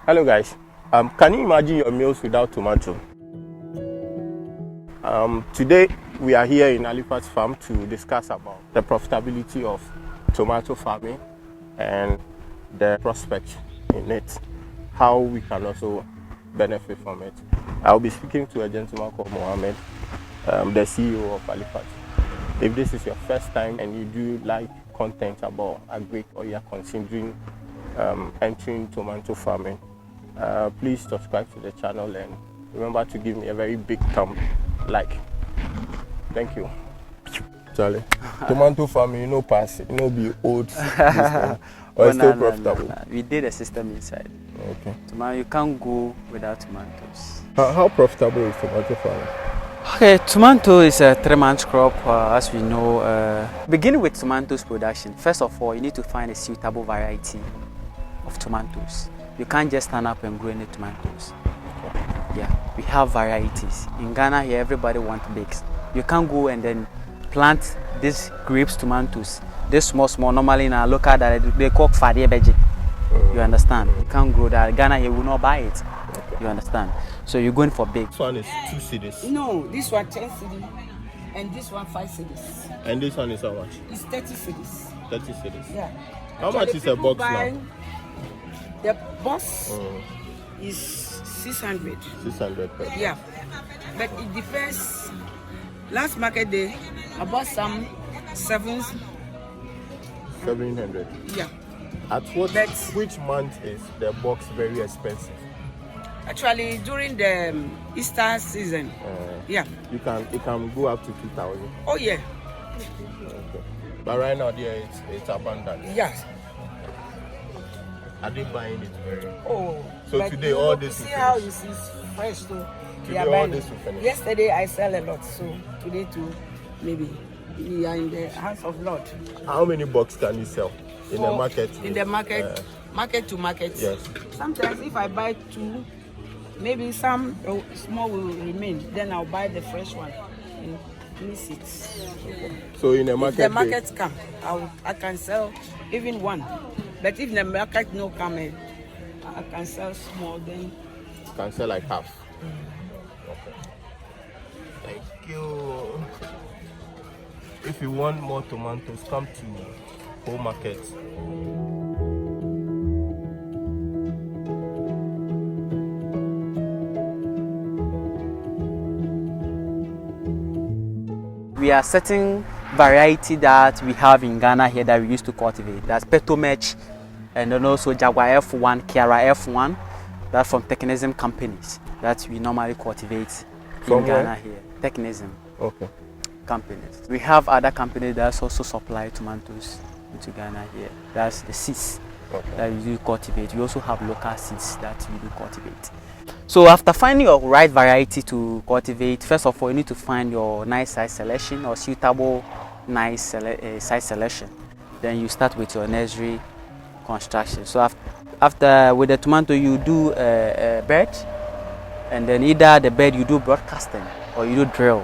Hello guys, can you imagine your meals without tomato? Today we are here in Halifax farm to discuss about the profitability of tomato farming and the prospect in it, how we can also benefit from it. I'll be speaking to a gentleman called Mohammed, the CEO of Halifax. If this is your first time and you do like content about agri or you are considering entering tomato farming, please subscribe to the channel and remember to give me a very big thumb like. Thank you. Charlie, tomato farming, you know, pass, you know, be old system, or it's still profitable. No. We did a system inside. Okay. Tomato, you can't go without tomatoes. How profitable is tomato farming? Okay, tomato is a 3-month crop, as we know. Beginning with tomatoes production, first of all, you need to find a suitable variety of tomatoes. You can't just stand up and grow any tomatoes. Okay. Yeah, we have varieties. In Ghana here, everybody wants bakes. You can't go and then plant these grapes tomatoes. This small, normally in a local that they call Fertilizing. You understand? You can't grow that. Ghana here will not buy it. Okay. You understand? So you're going for big. This one is 2 cedis. No, this one 10 cedis and this one 5 cedis. And this one is how much? It's 30 cedis. 30 cedis. Yeah. How much is a box now? The box is 600. 600. Yeah. But it depends. Last market day, I bought some 700. Yeah. At which month is the box very expensive? Actually, during the Easter season. Yeah. It can go up to 2,000. Oh yeah. Okay. But right now there it's abundant. Yes. Are they buying it very? Oh. So today all this see how this is fresh too. Today all this will finish. Yesterday I sell a lot, so today too maybe we are in the hands of Lord. How many boxes can you sell in the market? In the market, market to market. Yes. Sometimes if I buy 2, maybe some small will remain. Then I'll buy the fresh one and mix it. Okay. So in the market, if the market come, I can sell even 1. But if the market no come, I can sell small. Then you can sell like half. Okay. Thank you. If you want more tomatoes, come to Home Market. We are certain variety that we have in Ghana here that we used to cultivate. That's Petomech, and then also Jaguar F1, Kiara F1. That's from Technism companies that we normally cultivate in Ghana here. Technism. Okay. Companies. We have other companies that also supply tomatoes into Ghana here. That's the seeds that we do cultivate. We also have local seeds that we do cultivate. So after finding your right variety to cultivate, first of all, you need to find your nice size selection or suitable nice size selection. Then you start with your nursery construction. So after with the tomato, you do a bed, and then either the bed you do broadcasting or you do drill.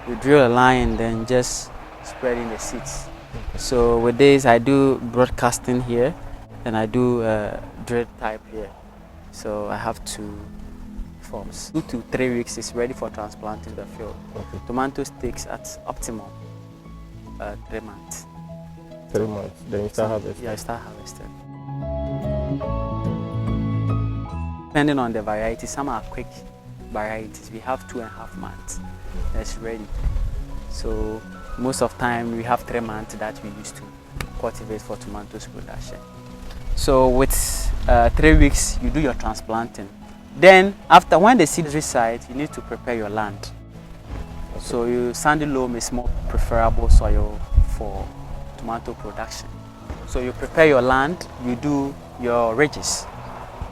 You drill a line and then just spread in the seeds. So with this, I do broadcasting here, and I do drill type here. So I have 2 forms. 2 to 3 weeks is ready for transplanting the field. Okay. Tomatoes takes at optimum 3 months. 3 months, then you start harvesting? Yeah, I start harvesting. Depending on the variety, some are quick varieties. We have 2.5 months that's ready. So most of the time we have 3 months that we used to cultivate for tomatoes production. So with 3 weeks, you do your transplanting. Then after, when the seeds reside, you need to prepare your land. Okay. So sandy loam is more preferable soil for tomato production. So you prepare your land, you do your ridges.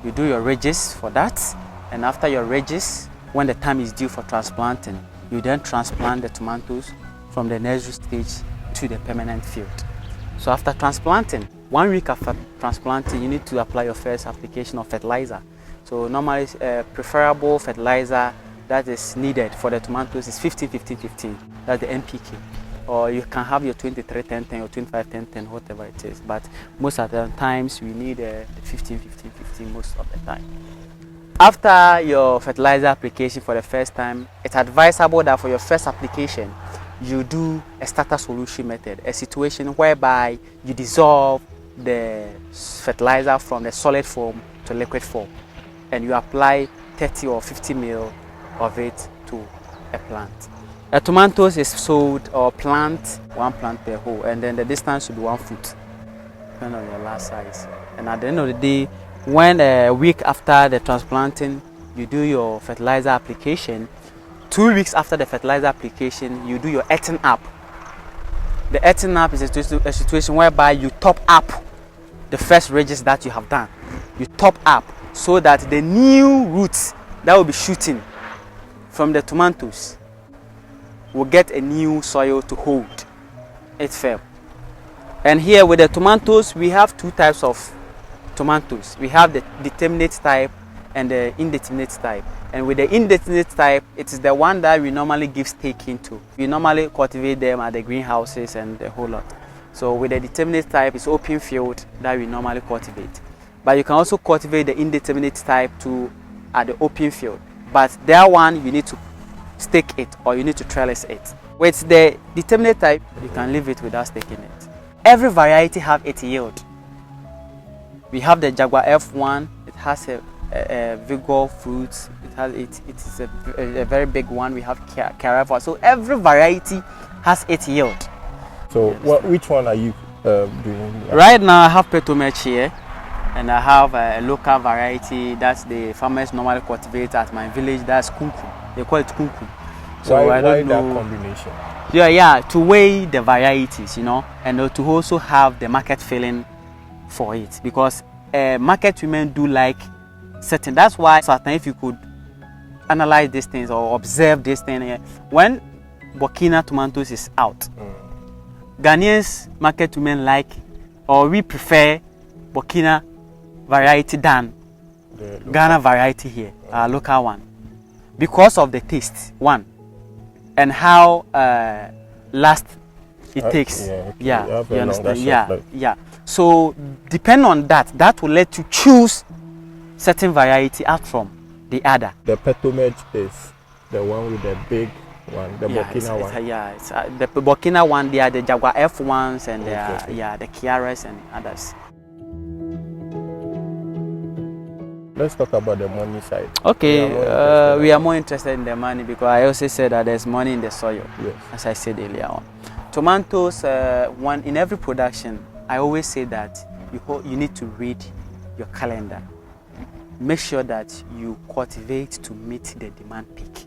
You do your ridges for that, and after your ridges, when the time is due for transplanting, you then transplant the tomatoes from the nursery stage to the permanent field. So after transplanting, 1 week after transplanting, you need to apply your first application of fertilizer. So normally, preferable fertilizer that is needed for the tomatoes is 15-15-15. That's the NPK. or you can have your 23-10-10 or 25-10-10, whatever it is. But most of the times we need 15-15-15 most of the time. After your fertilizer application for the first time, it's advisable that for your first application, you do a starter solution method, a situation whereby you dissolve the fertilizer from the solid form to liquid form, and you apply 30 or 50 ml of it to a plant. A tomatoes is sold or plant 1 plant per hole, and then the distance should be 1 foot, depending on your last size. And at the end of the day, when a week after the transplanting, you do your fertilizer application. 2 weeks after the fertilizer application, you do your earthing up. The earthing up is a situation whereby you top up the first ridges that you have done. You top up so that the new roots that will be shooting from the tomatoes will get a new soil to hold it firm. And here with the tomatoes, we have 2 types of tomatoes. We have the determinate type and the indeterminate type. And with the indeterminate type, it is the one that we normally give stake into. We normally cultivate them at the greenhouses and the whole lot. So with the determinate type, it's open field that we normally cultivate. But you can also cultivate the indeterminate type too at the open field. But that one, you need to stake it or you need to trellis it. With the determinate type, you can leave it without staking it. Every variety have its yield. We have the Jaguar F1. It has a vigor fruits. It's a very big one. We have Carafa. So every variety has its yield. So which one are you doing? Right now I have Petomech here, and I have a local variety that's the farmers normally cultivate at my village. That's Kunkum. They call it Kunkum. So why that combination? Yeah, to weigh the varieties, you know, and to also have the market feeling for it, because market women do like certain. That's why certain, if you could analyze these things or observe this thing, when Burkina tomatoes is out, Ghanaians market women like, or we prefer Burkina variety than Ghana variety here, our local one, because of the taste, one, and how last it takes. Yeah, you understand? Yeah. So depend on that. That will let you choose certain variety out from the other. The Petomech is the one with the big one, the Burkina one. It's the Burkina one. They are the Jaguar F1s and the Kiaras and others. Let's talk about the money side. Okay, we are more interested in the money because I also said that there's money in the soil. Yes. As I said earlier on. Tomatoes, in every production, I always say that you need to read your calendar. Make sure that you cultivate to meet the demand peak.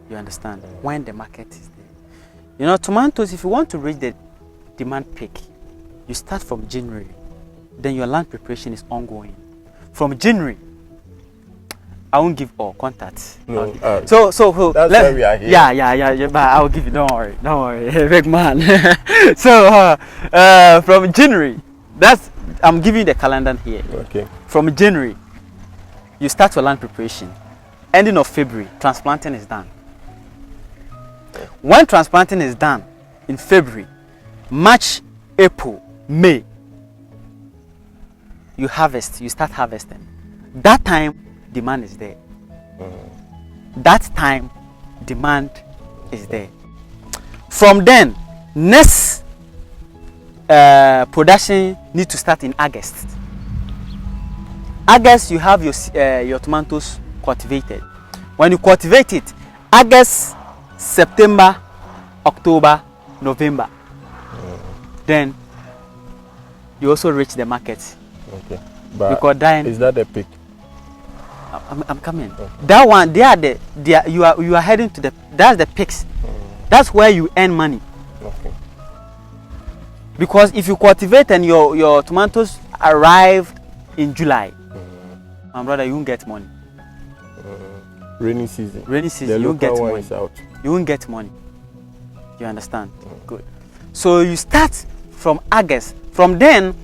You understand? When the market is there. You know, tomatoes, if you want to reach the demand peak, you start from January. Then your land preparation is ongoing. From January, I won't give all contacts. No, so that's why we are here. Yeah, but I'll give you. Don't worry, big man. So from January, I'm giving you the calendar here. Okay. From January, you start your land preparation. Ending of February, transplanting is done. When transplanting is done in February, March, April, May, you harvest. You start harvesting. That time, demand is there. That time, demand is there. From then, next production need to start in August. August, you have your tomatoes cultivated. When you cultivate it, August, September, October, November, then you also reach the market. Okay, but because then, is that the peak? I'm coming. Okay. That one, you are heading to that's the peaks. That's where you earn money. Okay. Because if you cultivate and your tomatoes arrived in July, my brother, you won't get money. Rainy season. You won't get money. You won't get money. You understand? Good. So you start from August. From then,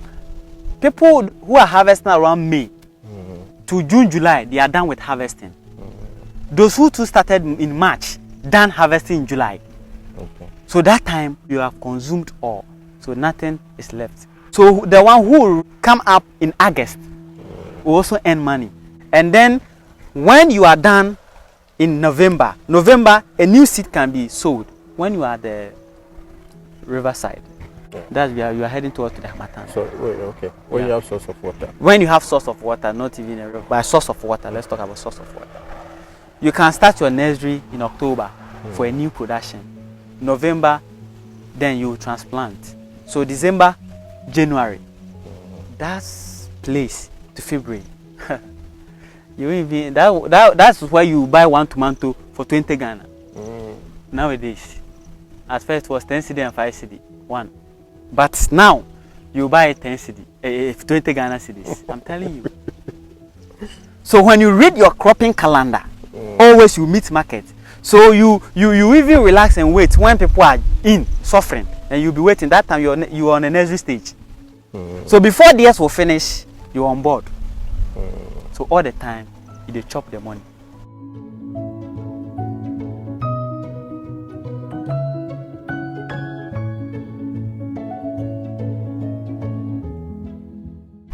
people who are harvesting around May to June, July, they are done with harvesting. Those who started in March, done harvesting in July. Okay. So that time you have consumed all, so nothing is left. So the one who will come up in August will also earn money. And then when you are done in November, a new seed can be sold. When you are at the riverside, that you are heading towards the Hamatan. So wait, okay. When you have source of water. When you have source of water, not even a river, but source of water. Let's talk about source of water. You can start your nursery in October for a new production. November, then you transplant. So December, January. That's place to February. You even that's why you buy one tomato for 20 Ghana. Nowadays, at first it was 10 cedi and 5 cedi, one. But now you buy 10 cedi, 20 Ghana cedis. I'm telling you. So when you read your cropping calendar, always you meet market. So you even relax and wait when people are in suffering, and you'll be waiting. That time you're on a nursery stage. So before the years will finish, you're on board. So all the time you chop the money.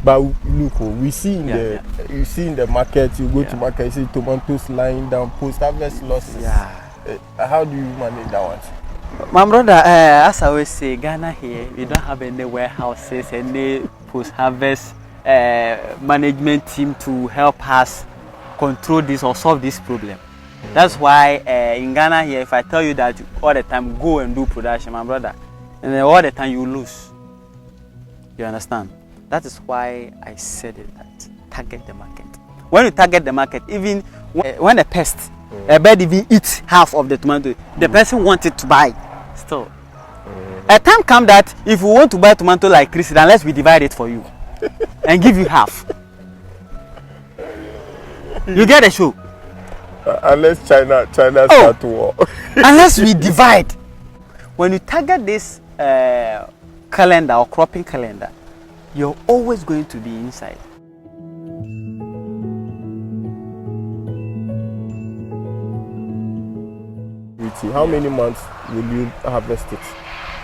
But look, we see in you see in the market, you go to market, you see tomatoes lying down, post-harvest losses. How do you manage that one? My brother, as I always say, Ghana here, we don't have any warehouses, any post-harvest management team to help us control this or solve this problem. That's why in Ghana here, if I tell you that all the time go and do production, my brother, and then all the time you lose. You understand? That is why I said it, that target the market. When you target the market, even when a pest, a bird even eats half of the tomato, the person wanted to buy still. A time comes that if you want to buy tomato like Chris, unless we divide it for you and give you half. You get a show. Unless China start war. Unless we divide. When you target this calendar or cropping calendar, you're always going to be inside. How many months will you harvest it?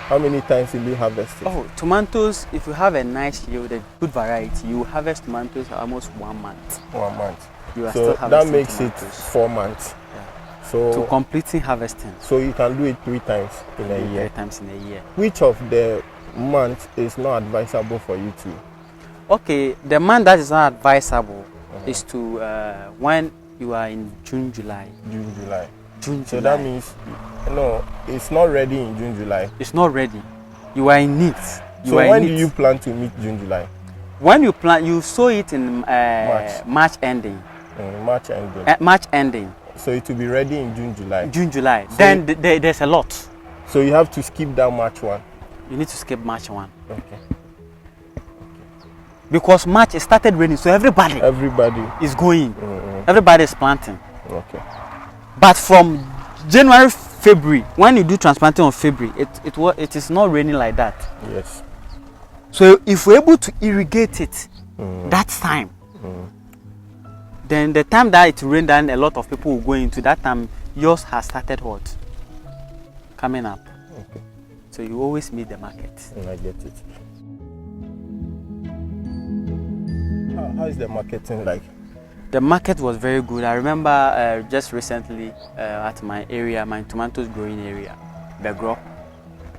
How many times will you harvest it? Oh, tomatoes, if you have a nice yield, a good variety, you harvest tomatoes almost 1 month. 1 month. You are So still that makes tomatoes. it 4 months. Yeah. So to completing harvesting. So you can do it 3 times in a year. 3 times in a year. Which of the months is not advisable for you to? Okay, the month that is not advisable is to when you are in June, July. June, July. June, so July. that means no, it's not ready in June, July. It's not ready. You are in need. So when do you plan to meet June, July? When you plant, you sow it in March ending. March ending. March ending. So it will be ready in June, July. June, July. So then there's a lot. So you have to skip that March one. You need to skip March 1. Okay. Because March it started raining, so everybody is going. Everybody is planting. Okay. But from January, February, when you do transplanting on February, it is not raining like that. Yes. So if we're able to irrigate it that time, then the time that it rained, then a lot of people will go into that time. Yours has started what? Coming up. Okay. So you always meet the market. I get it. How is the marketing like? The market was very good. I remember just recently at my area, my tomatoes growing area, Begro,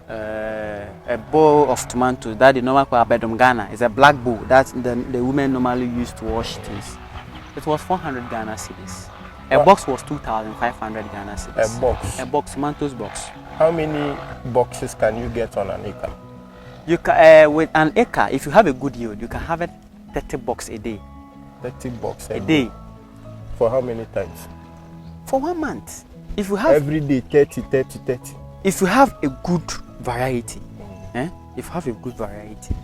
a bowl of tomatoes that the normal call Bedom Ghana is a black bowl that the women normally use to wash things. It was 400 Ghana cedis. A box was 2,500 Ghana cedis. A box? A box, tomatoes box. How many boxes can you get on an acre? You can, with an acre, if you have a good yield, you can have it 30 box a day. 30 bucks a day. For how many times? For 1 month. If you have every day 30. If you have a good variety, if you have a good variety,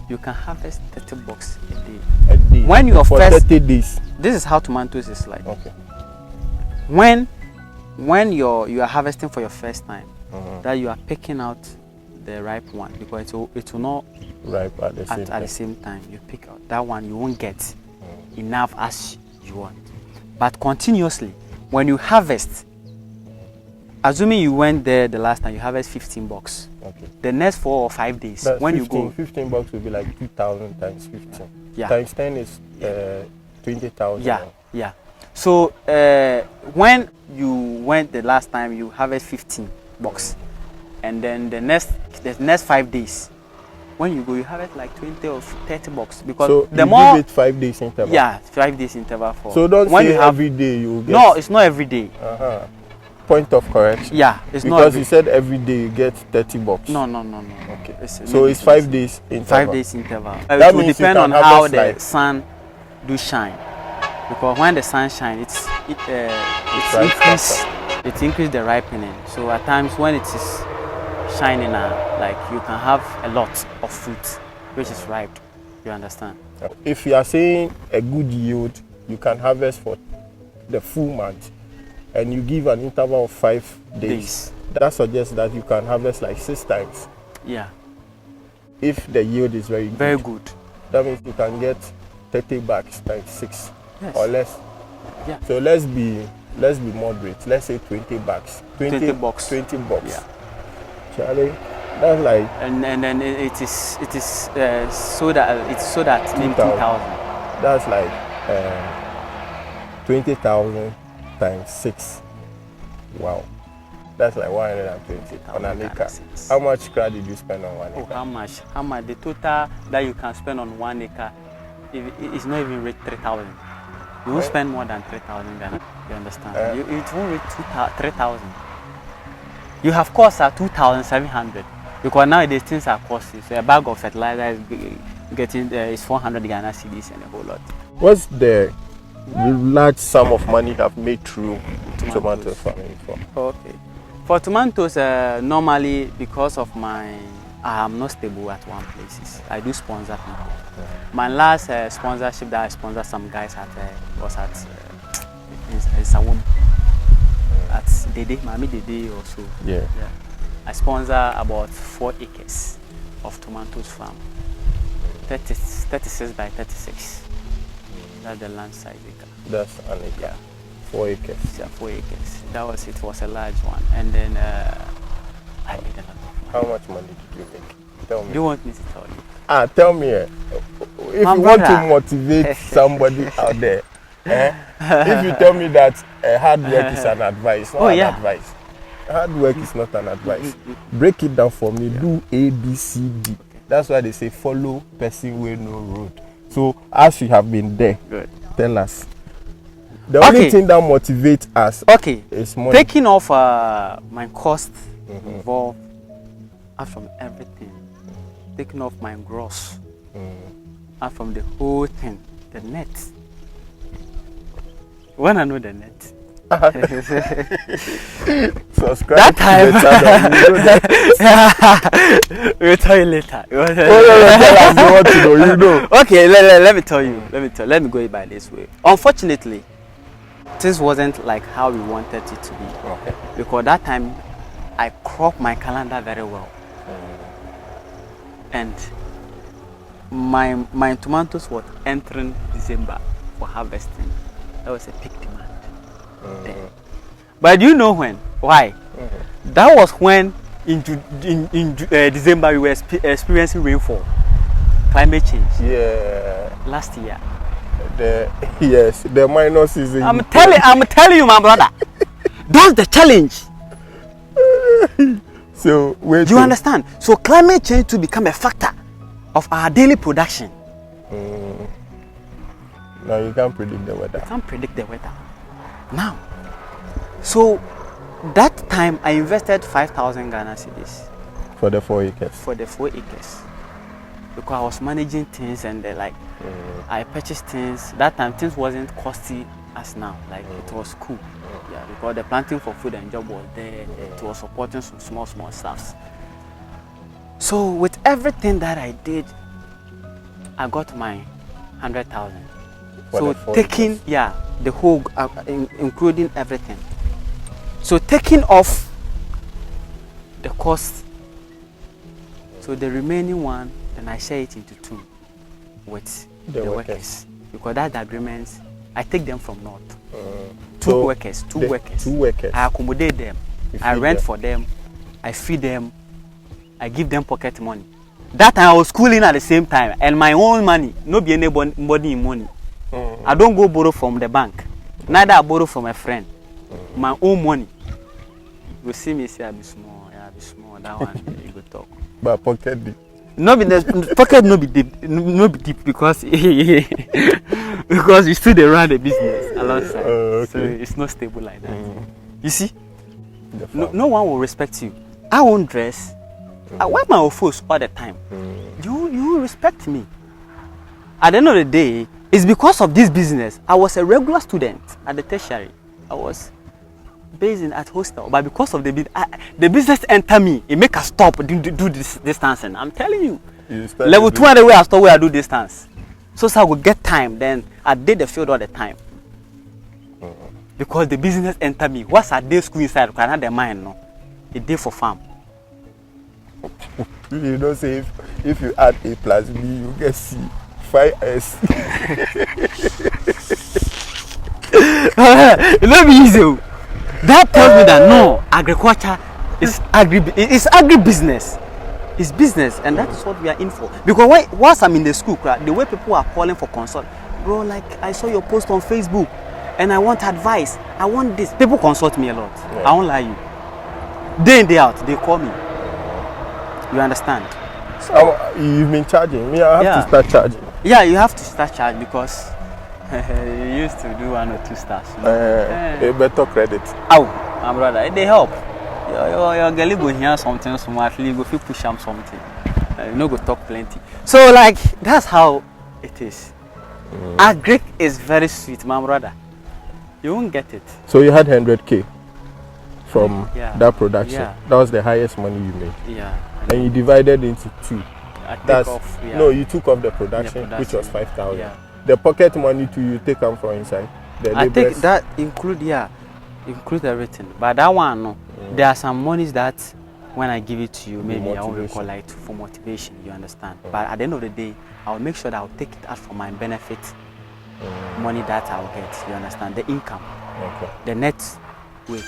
you can harvest 30 bucks a day. A day. When you are for first 30 days. This is how tomatoes is like. Okay. When you are harvesting for your first time, that you are picking out the ripe one, because it will not ripe at the same time. You pick out that one, you won't get enough as you want. But continuously, when you harvest, assuming you went there the last time, you harvest 15 bucks. Okay. The next 4 or 5 days, That's when 15, you go, 15 bucks will be like 2,000 times 15. Yeah. Times 10 is 20,000. yeah, yeah. So when you went the last time, you harvest 15 bucks, and then the next 5 days, when you go, you harvest like 20 or 30 bucks, because so the you more give it 5 days interval. Yeah, 5 days interval for. So don't when say you have, every day you get. No, it's not every day. Point of correction. Yeah, it's not. Because you said every day you get 30 bucks. No. Okay. So it's 5 days interval. 5 days interval. That It will means you depend can on how harvest the like- sun do shine, because when the sun shines, it increase the ripening. So at times when it is shining, like you can have a lot of fruit which is ripe. You understand? If you are saying a good yield, you can harvest for the full month, and you give an interval of 5 days. That suggests that you can harvest like 6 times. Yeah. If the yield is very good. Very good. That means you can get 30 bags times 6 or less. Yeah. So let's be moderate. Let's say 20 bags. 20 bucks. 20 bucks. Yeah. Charlie, that's like. And then it is so that maybe 2,000. That's like 20,000 times 6. Wow. That's like 120 on an acre. How much credit did you spend on 1 acre? How much? The total that you can spend on 1 acre, it's not even reach 3,000. You won't spend more than 3,000 Ghana. You understand? It won't reach 3,000. You have costs at 2,700, because nowadays things are costly. So a bag of fertilizer is 400 Ghana cedis and a whole lot. What's the large sum of money you have made through tomato farming for? Okay. For tomatoes, normally because of I am not stable at one place. I do sponsor people. My last sponsorship that I sponsored some guys was at Sawom. At Dede, Mami Dede or so. Yeah. I sponsor about 4 acres of tomatoes farm. 36 by 36. That's the land size acre. That's an acre. Yeah. 4 acres. Yeah, 4 acres. It was a large one. And then I made a lot of money. How much money did you make? Tell me. Do you want me to tell you? Tell me. If My you want to brother. motivate somebody out there, if you tell me that hard work is an advice, not an advice. Hard work is not an advice. Break it down for me. Do A, B, C, D. That's why they say follow person where no road. So as you have been there, Good. Tell us. The only thing that motivates us is money. Taking off my cost involved from everything. Taking off my gross. And from the whole thing, the net. When I know the net. Subscribe that time. We'll tell you later. Okay, let me tell you. Let me go by this way. Unfortunately, this wasn't like how we wanted it to be. Okay. Because that time, I cropped my calendar very well. And my tomatoes were entering December for harvesting. That was a peak demand. But do you know when? Why? That was when in December we were experiencing rainfall, climate change. Yeah. Last year. The minor season. I'm telling you, my brother. That's the challenge. So wait. Do you understand? So climate change to become a factor of our daily production. Now you can't predict the weather. You can't predict the weather. Now, so that time I invested 5,000 Ghana cedis for the 4 acres. For the 4 acres, because I was managing things and I purchased things. That time things wasn't costly as now. Like it was cool. Yeah, because the planting for food and job was there. It was supporting some small stuffs. So with everything that I did, I got my 100,000. So taking the whole, including everything. So taking off the cost, so the remaining one, then I share it into 2 with the workers. Because that agreements, I take them from north. Two workers. I accommodate them. I rent for them, I feed them, I give them pocket money. That time I was schooling at the same time, and my own money, no be anybody in money. I don't go borrow from the bank. Neither I borrow from a friend. My own money. You see me say I be small, yeah, I be small. That one you go talk. But pocket deep. No be the pocket no be deep because because you still dey run the business alongside. Okay. So it's not stable like that. You see, no one will respect you. I won't dress. I wear my offos all the time. You respect me. At the end of the day, it's because of this business. I was a regular student at the tertiary. I was based in at hostel, but because of the business enter me, it make us stop do this distancing. I'm telling you, level 2 and the way I start where I do distance. So I would get time. Then I did the field all the time because the business enter me. What's a day school inside? Can I have the mind? No, a day for farm. You don't say if you add A plus B, you get C, 5S. It won't be easy. That tells me that no, agriculture is agribusiness. It's business, and that's what we are in for. Because once I'm in the school, the way people are calling for consult, bro, like I saw your post on Facebook, and I want advice. I want this. People consult me a lot. Yeah. I won't lie you. Day in day out, they call me. You understand? So you've been charging me. I have to start charging. Yeah, you have to start charging because you used to do 1 or 2 stars. A better credit. Oh, my brother, they help. Your girl go hear something smartly, go feel push up something. You know, go talk plenty. So like that's how it is. Agric is very sweet, my brother. You won't get it. So you had 100k from that production. Yeah. That was the highest money you made. Yeah. And you divided into 2. No, you took off the production, which was 5,000. Yeah. The pocket money to you take them from inside. I think that include everything. But that one, no. There are some monies that when I give it to you, maybe I will recall like for motivation. You understand? But at the end of the day, I will make sure that I will take it out for my benefit. Money that I will get. You understand? The income. Okay. The net weight.